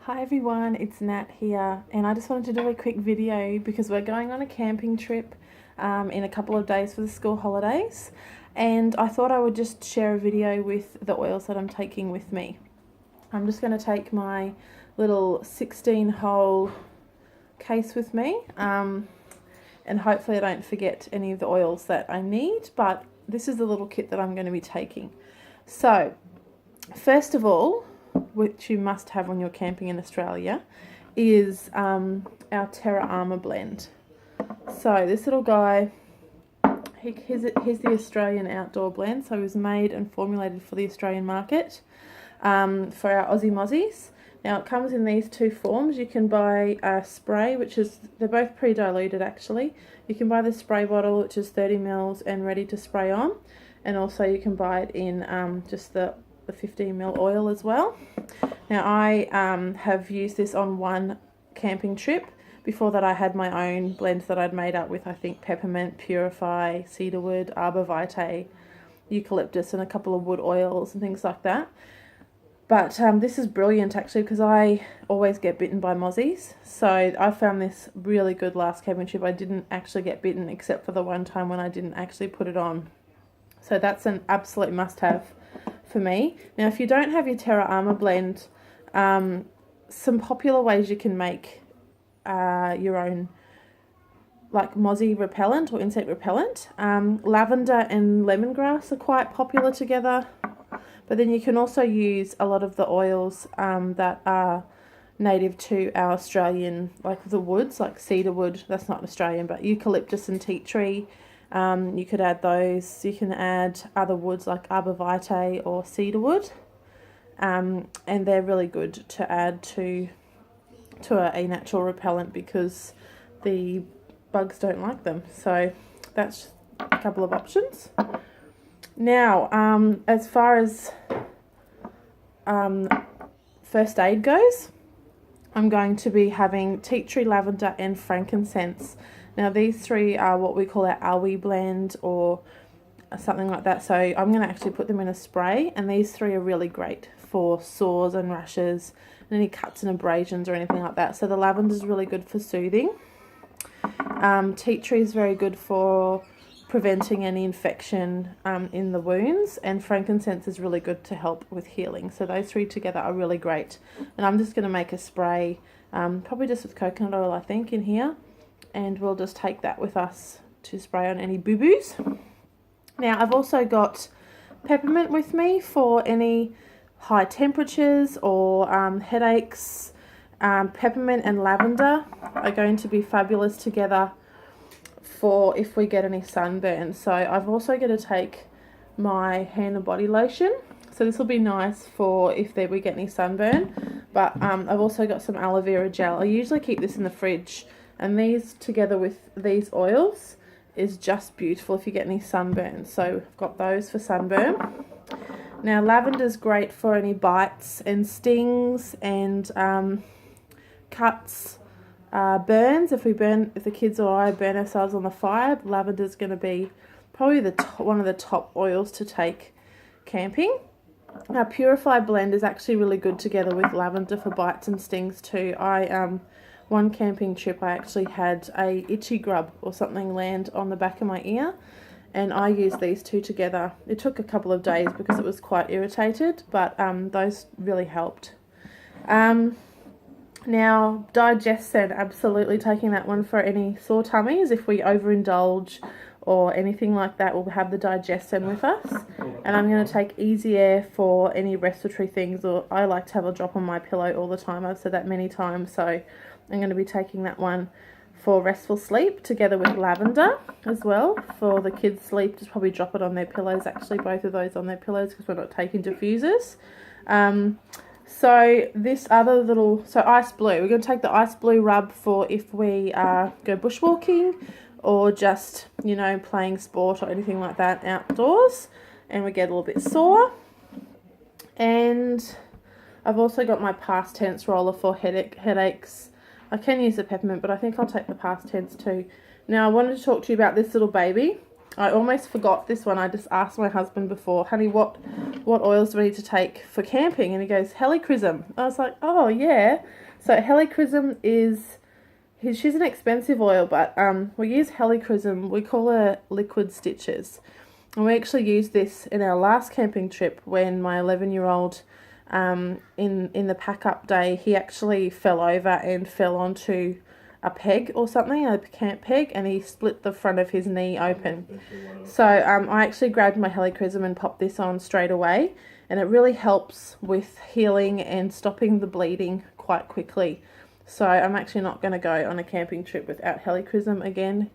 Hi everyone, it's Nat here, and I just wanted to do a quick video because we're going on a camping trip in a couple of days for the school holidays, and I thought I would just share a video with the oils that I'm taking with me. I'm just going to take my little 16-hole case with me, and hopefully I don't forget any of the oils that I need, but this is the little kit that I'm going to be taking. So, first of all, which you must have when you're camping in Australia, is our Terra Armor blend. So this little guy, he's the Australian outdoor blend, so it was made and formulated for the Australian market for our Aussie Mozzies. Now it comes in these two forms. You can buy a spray, they're both pre-diluted actually. You can buy the spray bottle, which is 30 mils and ready to spray on, and also you can buy it in just the 15 ml oil as well. Now I have used this on one camping trip. Before that I had my own blends that I'd made up with, I think, peppermint, purify, cedarwood, arbor vitae, eucalyptus, and a couple of wood oils and things like that. But this is brilliant actually, because I always get bitten by mozzies, so I found this really good last camping trip. I didn't actually get bitten except for the one time when I didn't actually put it on. So that's an absolute must-have for me. Now, if you don't have your Terra Armor blend, some popular ways you can make your own, like mozzie repellent or insect repellent. Lavender and lemongrass are quite popular together, but then you can also use a lot of the oils that are native to our Australian, like the woods, like cedarwood. That's not Australian, but eucalyptus and tea tree. You could add those. You can add other woods like arbor vitae or cedarwood, and they're really good to add to a natural repellent because the bugs don't like them. So that's a couple of options. Now, as far as first aid goes, I'm going to be having tea tree, lavender and frankincense. Now these three are what we call our Alwi blend or something like that. So I'm going to actually put them in a spray, and these three are really great for sores and rashes and any cuts and abrasions or anything like that. So the lavender is really good for soothing. Tea tree is very good for preventing any infection in the wounds, and frankincense is really good to help with healing. So those three together are really great. And I'm just going to make a spray, probably just with coconut oil I think in here, and we'll just take that with us to spray on any boo-boos. Now I've also got peppermint with me for any high temperatures or headaches. Peppermint and lavender are going to be fabulous together for if we get any sunburn. So I've also got to take my hand and body lotion. So this will be nice for if we get any sunburn. But I've also got some aloe vera gel. I usually keep this in the fridge, and these together with these oils is just beautiful if you get any sunburn. So I've got those for sunburn. Now lavender's great for any bites and stings and cuts, burns. If the kids or I burn ourselves on the fire, lavender's going to be probably one of the top oils to take camping. Now Purify blend is actually really good together with lavender for bites and stings too. One camping trip I actually had a itchy grub or something land on the back of my ear, and I used these two together. It took a couple of days because it was quite irritated, but those really helped. Now Digescent, absolutely taking that one for any sore tummies. If we overindulge or anything like that, we'll have the Digescent with us. And I'm going to take Easy Air for any respiratory things, or I like to have a drop on my pillow all the time. I've said that many times, so I'm going to be taking that one for restful sleep together with lavender as well. For the kids' sleep, just probably drop it on their pillows, actually both of those on their pillows, because we're not taking diffusers. So this other Ice Blue, we're going to take the Ice Blue rub for if we go bushwalking or just, playing sport or anything like that outdoors and we get a little bit sore. And I've also got my past tense roller for headaches. I can use the peppermint, but I think I'll take the past tense too. Now I wanted to talk to you about this little baby. I almost forgot this one. I just asked my husband before, honey, what oils do we need to take for camping? And he goes, Helichrysum. I was like, oh yeah. So Helichrysum is, she's an expensive oil, but we use Helichrysum. We call her liquid stitches. And we actually used this in our last camping trip when my 11-year-old, in the pack-up day, he actually fell over and fell onto a peg or something, a camp peg, and he split the front of his knee open. So I actually grabbed my Helichrysum and popped this on straight away, and it really helps with healing and stopping the bleeding quite quickly. So I'm actually not going to go on a camping trip without Helichrysum again,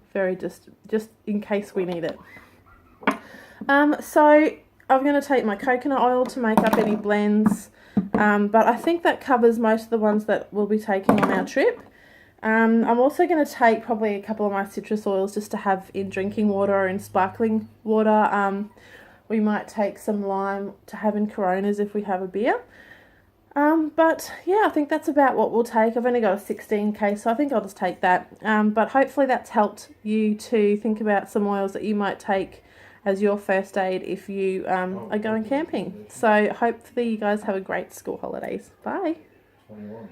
just in case we need it. So I'm going to take my coconut oil to make up any blends, but I think that covers most of the ones that we'll be taking on our trip. I'm also going to take probably a couple of my citrus oils just to have in drinking water or in sparkling water. We might take some lime to have in Coronas if we have a beer. But yeah, I think that's about what we'll take. I've only got a 16 so I think I'll just take that. But hopefully that's helped you to think about some oils that you might take as your first aid if you are going camping. So hopefully you guys have a great school holidays. Bye. 21.